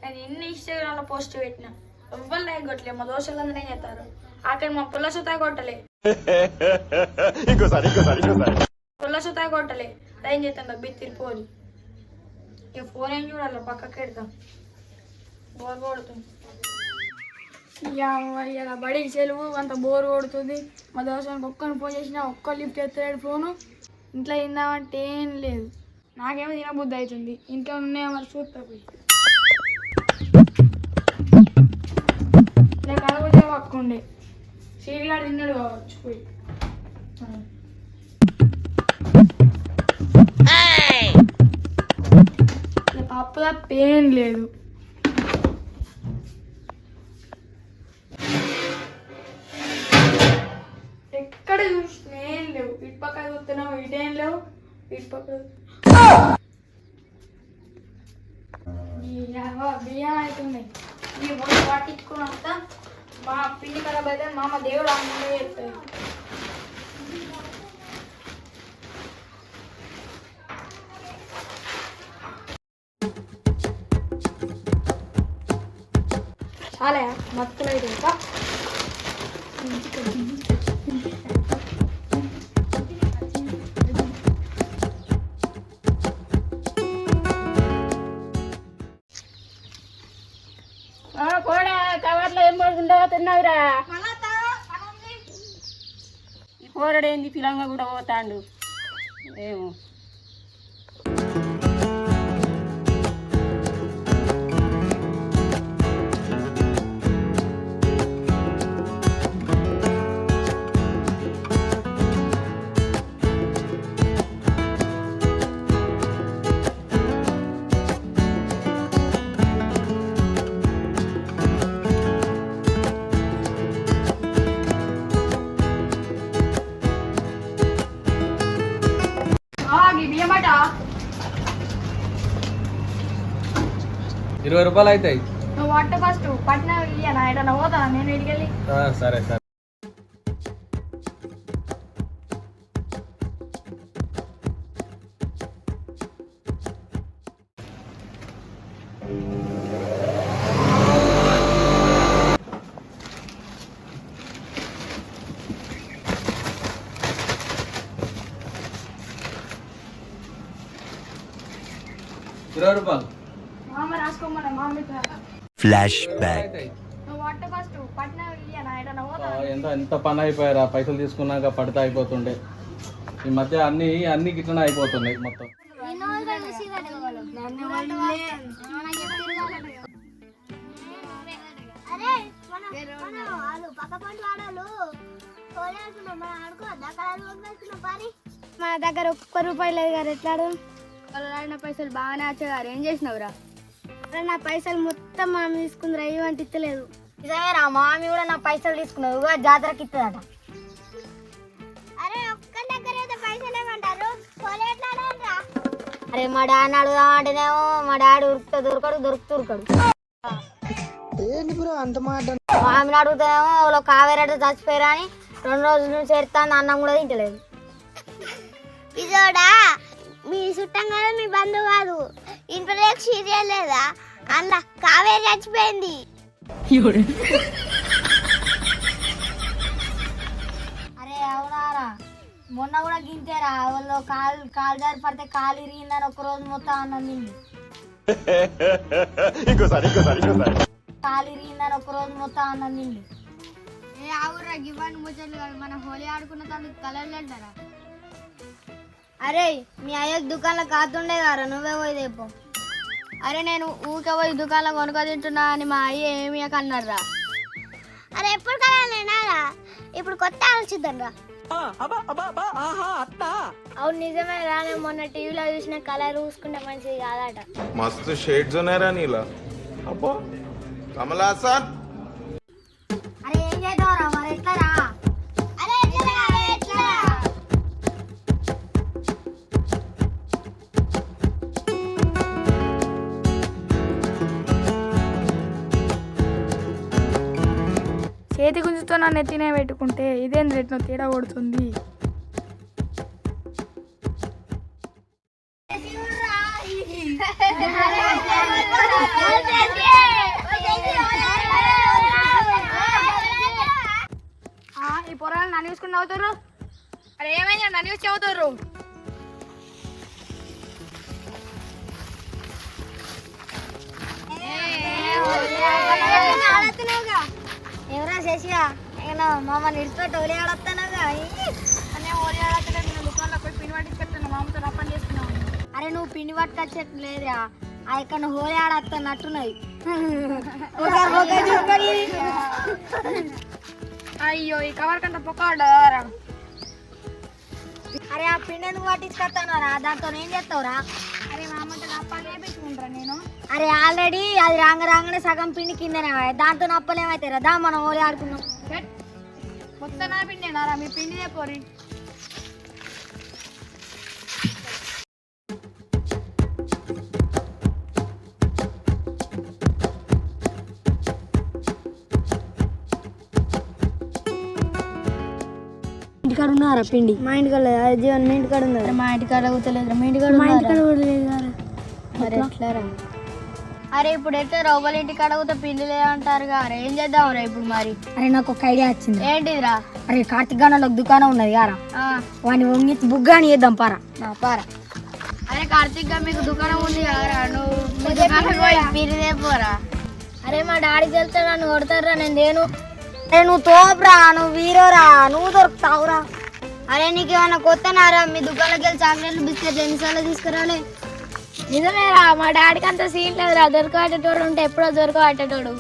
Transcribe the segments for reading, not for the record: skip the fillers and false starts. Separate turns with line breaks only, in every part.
నేను ఎన్ని ఇన్స్టాగ్రామ్లో పోస్ట్ పెట్టినా ఎవ్వరు లైక్ కొట్టలే. మా దోస్తులందరూ ఏం చేస్తారు, అక్కడ మా పుల్ల సుతా కొట్టలే పుల్ల సుతా కొట్టలే ఏం చేస్తాం బి తిరిపోదు. ఇక ఫోన్ ఏం చూడాలి, పక్కకి పెడతాం. బోర్ కొడుతుంది ఇలా బడికి సెలవు, అంత బోర్ కొడుతుంది. మా దోస్తానికి ఒక్కరిని ఫోన్ చేసినా ఒక్క లిఫ్ట్ ఎత్తలేడు ఫోను. ఇంట్లో తిందామంటే ఏం లేదు. నాకేమో తినబుద్ధి అవుతుంది. ఇంట్లో ఉన్నాయో మరి చూస్తా పోయి. ఇలా కలగొచ్చే పక్కుండే సీరిగాడు తిన్నాడు కావచ్చు పోయి. పప్పు తప్ప ఏం లేదు. ఎక్కడ చూసిన ఏం లేవు. ఇటు పక్క చూస్తున్నావు, ఇటేం లేవు. ఇటు పక్క బియ్యం అవుతున్నాయి. ఈ ఒళ్ళు పట్టించుకుని వస్తా. మా పిండి ఖరాబ్ అయితే మా దేవుడు అన్నీ చెప్తాయి. చాలా మత్తులు అయితే ఇంకా
కూడా కవర్లో ఏం పడుతుండో తిన్నావురా. ఈ కూరడేంది పిలంగా కూడా పోతాండు ఏమో.
బియ్యమాట
20 రూపాయలు అవుతాయి.
నువ్వు పట్టు ఫస్ట్. పట్టిన ఇయ్యనా ఎటన్నా పోతా నేను ఇటుకెళ్ళి.
సరే సరే.
Flash back.
ఎంత పని అయిపోయారా, పైసలు తీసుకున్నాక పడితే అయిపోతుండే. ఈ మధ్య అన్ని గిట్లనే అయిపోతున్నాయి మొత్తం.
మా దగ్గర ఒక్క రూపాయి లేదు గారు. ఎట్లా ఆడిన పైసలు బాగానే వచ్చారు. ఏం చేసినావురా? నా పైసలు మొత్తం మామి తీసుకుందిరా. ఏమంటే ఇస్తలేదు.
నిజమేరా, మామి కూడా నా పైసలు తీసుకున్నావు. జాతరకి ఇస్తుందట.
అరే ఒక్క దగ్గర అయితే పైసలు ఏమంటారు?
అరే మా డాడీని అడుగుదామంటేనేమో మా డాడీ దొరుకుతాడు. మామిని అడుగుతానేమో వాళ్ళు కావేరెడ్డి చచ్చిపోయారా అని 2 రోజుల నుంచి ఎడతాను. అన్నం కూడా తింటలేదు.
ఇదోడా మీ చుట్టం కాదు, మీ బంధువు కాదు. ఇంట్లో సీరియల్ లేదా? అందులో కావేరి చచ్చిపోయింది.
అరే అవునారా, మొన్న కూడా గింతేరా. వాళ్ళు కాలు జారి పడితే కాలు ఇరిగిందని 1 రోజు మొత్తం అన్నం తింది. కాలు ఇరిగిందని 1 రోజు మొత్తం అన్నం తింది.
ఏ ఆవురా గివ్వని ముచ్చట్లు కాదు. మన హోలీ ఆడుకున్న తండ్రి కలర్లు అంటారా?
అరే మీ అయ్యకు దుకాణంలో కాతుండే కారా, నువ్వే పోయి తెప్పో.
అరే నేను ఊకే పోయి దుకాణంలో కొనుక్కో తింటున్నా అని మా అయ్య ఏమి అన్నారా? అరే ఎప్పుడు కలర్లేనారా? ఇప్పుడు కొత్త ఆలోచిద్దాం రా.
అవును నిజమే రా. నేను మొన్న టీవీలో చూసిన కలర్ చూసుకుంటే మంచిది కాదట.
మస్తు షేడ్స్ ఉన్నాయరా నీలా. అబ్బో కమల్ హాసన్.
అరే ఏం చేద్దాంరా మరి? ఎట్లా రా?
చేతి గుంజుతో నన్ను ఎత్తినే పెట్టుకుంటే ఇదేం రేట్నో తేడా కొడుతుంది.
Yeah.
ఆడుకుని అవుతారు. అరే ఏమైంది నన్ను వచ్చి అవుతారు.
ఎవరా శశిగా మమ్మల్ని నిడిచిపెట్టి ఓలి ఆడొస్తానుగా.
అనే ఓడి ఆడతాడు. నేను దుకాణంలో పోయి పిండి పట్టించుకెళ్తాను. మా అమ్మతో రప్పని చేసుకున్నాను.
అరే నువ్వు పిండి పట్టుకొచ్చేట్టు లేదురా, ఆ ఇక్కడ హోలీ ఆడొస్తానట్టున్నది.
అయ్యో ఈ కవర్ కంత పొక్కరా.
అరే ఆ పిండి ఎందుకు పట్టించుకొస్తానరా, దాంతో ఏం చేస్తావురా?
అరే మా అమ్మతో రప్పని వేపించుకుంటారా నేను.
అరే ఆల్రెడీ అది రాగానే సగం పిండి కిందనే, దాంతో నప్పలు ఏమైతాయి రా. మనం హోలీ ఆడుకున్నాం.
మొత్తం నా పిండేనారా, మీ పిండిదే పోరి.
ఇంటికాడ ఉన్నారా పిండి? మా ఇంటికాడ లేదు. అది జీవన్ మీ ఇంటికాడ ఉంది. మా ఇంటికాడ కూతలేదు. మీ ఇంటికాడ మా ఇంటికాడ కూడా లేదు కదా. మరి ఎట్లారా? అరే ఇప్పుడు ఎట్లా రోగల ఇంటికాడ కూత పిండి లేదంటారు కదా, ఏం చేద్దాంరా ఇప్పుడు మరి? అరే నాకు ఒక ఐడియా వచ్చింది. ఏంటిదిరా? అరే కార్తీక్ గాన ఒక దుకాణం ఉన్నది కారా, వాడిని వంగి బుగ్గాని చేద్దాం పారా. పారా.
అరే కార్తీక్ గా మీకు దుకాణం ఉంది కదరా, నువ్వు పిండిదే పోరా.
అరే మా డాడీ వెళ్తాడు, నన్ను కొడతారా, నేను దేను. అరే నువ్వు తోపురా, నువ్వు వీరోరా, నువ్వు దొరుకుతావురా. అరే నీకేమన్నా కొత్తనారా? మీ దుకాణంకి వెళ్ళి చాక్లెట్లు బిస్కెట్లు ఎన్నిసార్లు తీసుకురాలే?
నిజమేరా, మా డాడీకి అంత సీన్ లేదురా. దొరకబట్టేటోడు ఉంటే ఎప్పుడో దొరకబట్టేటోడు.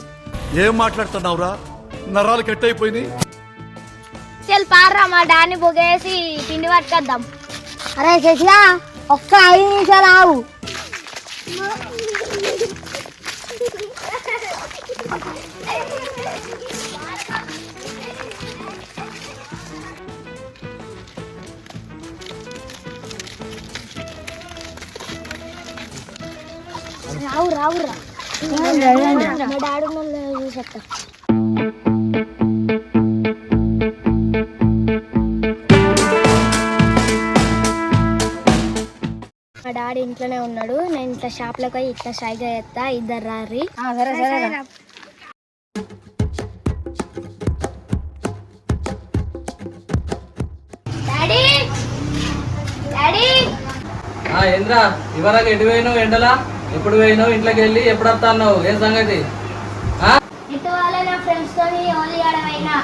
ఏం మాట్లాడుతున్నావురా? నరాలు కట్ అయిపోయింది.
చల్ పార్రా, మా డాడీని బొగేసి పిండి పట్టుకొద్దాం.
అరే శశిగా ఒక్క 5 నిమిషాలు ఆవు. రావురా మా డాడీ చూసేస్తా. మా డాడీ ఇంట్లోనే ఉన్నాడు. నేను ఇట్లా షాప్లోకి పోయి ఇట్లా షైగా చేస్తా, ఇద్దరు రారి. సరే సరే.
డాడీ డాడీ
ఏంద్రా ఇవరాక ఎటు పోయినావు? ఎండలా ఎప్పుడు పోయినావు? ఇంట్లోకి వెళ్ళి ఎప్పుడు వస్తా అన్నావు? ఏం సంగతి?
ఇటీవల నా ఫ్రెండ్స్ తోని ఓన్లీ ఆడమైనా.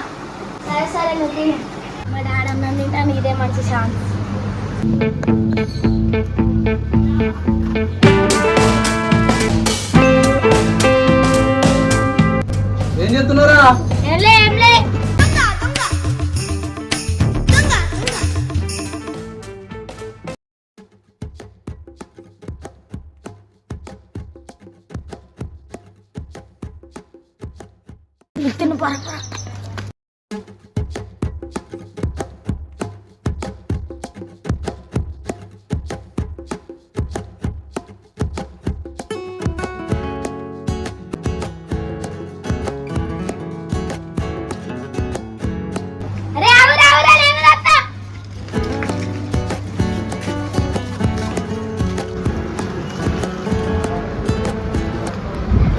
సరే నువ్వు తిను. మా డాడీ అన్నం తింటాను, ఇదే మంచి ఛాన్స్.
ఏం చేస్తున్నారా?
ఏంలే
తిను పరా.
అరే ఆవురా నేను వస్తా.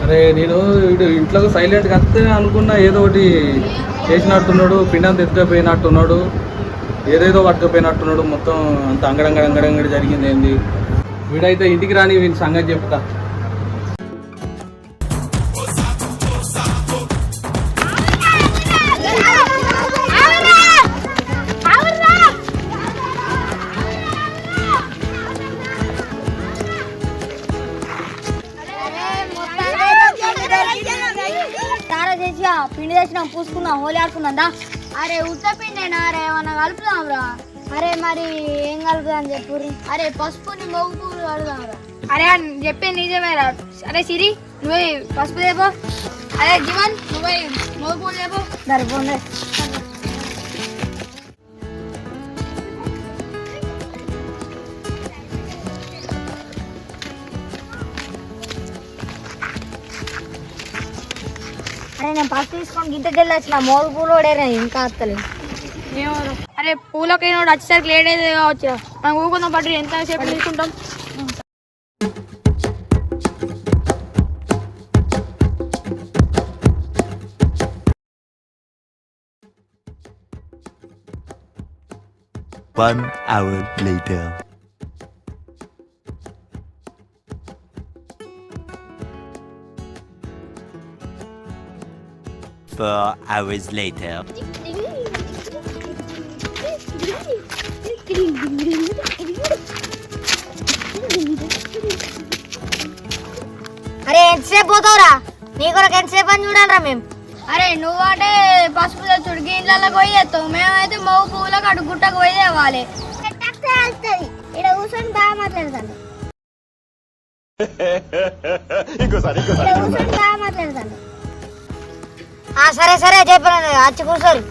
అరే నేను ఇంట్లో సైలెంట్గా వస్తే అనుకున్నా ఏదో ఒకటి చేసినట్టున్నాడు, పిండం తెచ్చుకపోయినట్టున్నాడు, ఏదేదో పట్టుకుపోయినట్టున్నాడు. మొత్తం అంత అంగడంగడి జరిగింది ఏంది. వీడైతే ఇంటికి రాని వీని సంగతి చెప్తా.
పిండి తెచ్చినాం, పూసుకున్నాం, హోలీ ఆడుకున్నాం.
అరే ఉత్త పిండేనా రే, ఏమన్నా కలుపుదాంరా.
అరే మరి ఏం కలుపుదని చెప్పు.
అరే పసుపుని మొగ్గు పూలు కలుదాంరా.
అరే చెప్పేది నిజమేరా. అరే సిరి నువ్వే పసుపు దేపో. అరే జీవన్ నువ్వే మొగ్గు పూలు దేపో.
సరిపోండి. అరే నేను పసుపు తీసుకొని గింతకి వెళ్ళి వచ్చిన, మోగు పూలు ఓడేరా ఇంకా వస్తలేదు.
అరే పూలకైనా వచ్చేసరికి లేట్ అయితే కావచ్చు. మనం ఊకుందాం పట్టు, ఎంత సేపు తీసుకుంటాం.
1 hour later. Four hours later.
అరే ఎంతసేపు పోతావురా? నీ కొరకు ఎంతసేపు అని చూడాలరా మేము. అరే నువ్వు అంటే పసుపు తెచ్చుడు గిన్నెలకు పోయి చేస్తావు, మేమైతే మౌ పువ్వులకు అటు గుట్టకు పోయి తేవాలి. ఇక్కడ కూర్చొని బాగా మాట్లాడతాను. సరే సరే చెప్పాను, వచ్చి కూర్చోరు.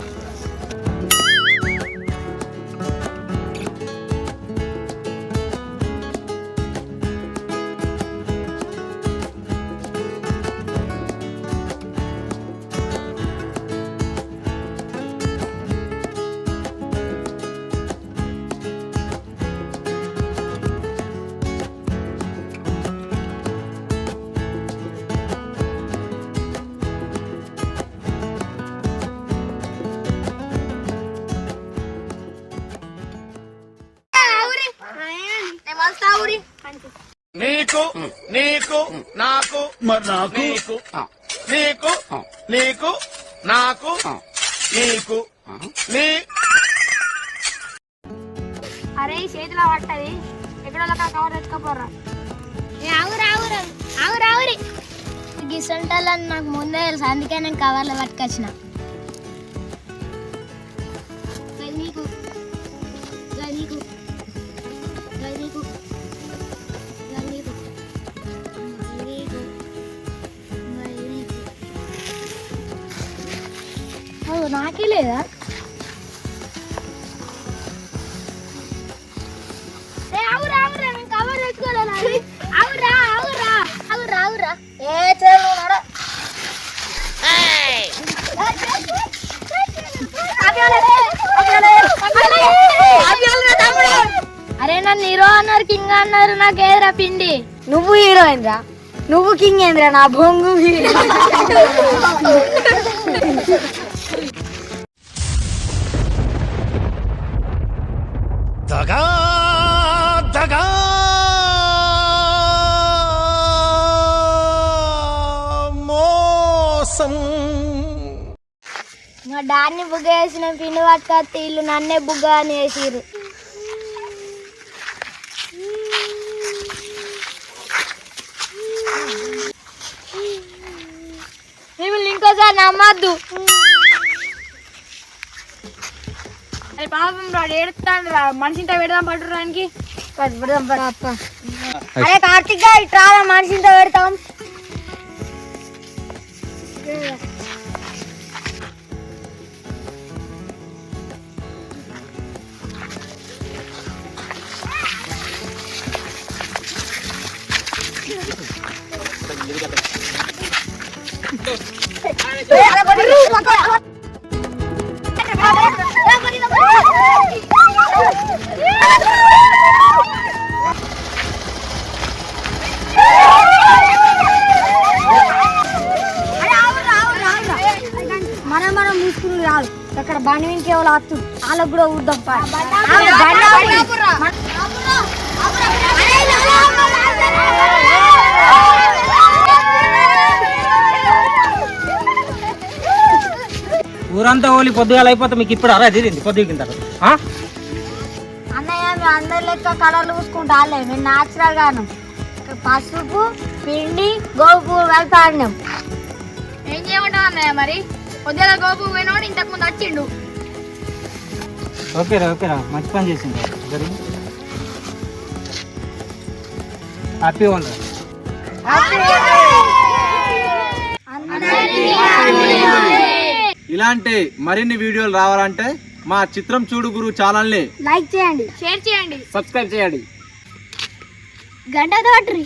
నీకు నీకు నాకు నాకు నీకు నీకు నీకు నాకు నీకు నీ
అరే చేతిలో పట్టది ఎక్కడో కవర్ ఎత్తుకపోర్రా. ఆవురి గిసంటాలని నాకు ముందే తెలుసు, అందుకే నేను కవర్లో పట్టుకొచ్చిన. నాకే లేదా? కవర్ తెచ్చుకోలేదు. ఆవురా ఏ చేను అరే నన్ను హీరో అన్నారు, కింగ్ అన్నారు, నాకేదిరా పిండి.
నువ్వు హీరోయిన్ రా, నువ్వు కింగ్ ఏంద్రా నా బొంగు.
దగా దగా మోసం.
మా డాన్ని బుగ్గ వేసిన పిండి పట్టుకొస్తే ఇల్లు నన్నే బుగ్గ అని వేసిరు.
మిమ్మల్ని ఇంకోసారి నమ్మద్దు.
అరే పాపం రాడు ఏడుస్తాడు రా, మనిషింత పెడదాం పట్టుడానికి.
అరే కార్తిక్ ఇట్లా మనిషింతో పెడతాం. మనం మూసుకుని రాదు, అక్కడ బండి వెంకి ఎవరు వస్తు వాళ్ళకు కూడా ఊద్దాం.
ఊరంతా ఓలి పొద్దుగాలు అయిపోతే మీకు ఇప్పుడు అలా తీరింది పొద్దుకింటారు.
అన్నయ్య మేము అందరి లెక్క కలర్లు పూసుకుంటా, మేము న్యాచురల్ గాను పసుపు పిండి గోపు కలిపి ఆడినాం.
ఏం చేయమంటావు అన్నయ్య మరి? పొద్దుగా గోపు పోయినోడు ఇంతకు ముందు వచ్చిండు.
ఓకేరా మంచి పని చేసింది. హ్యాపీ ఉంది.
ఇలాంటి మరిన్ని వీడియోలు రావాలంటే మా చిత్రం చూడు గురు ఛానల్ని
లైక్ చేయండి,
షేర్ చేయండి,
సబ్స్క్రైబ్ చేయండి.
గంట తోటి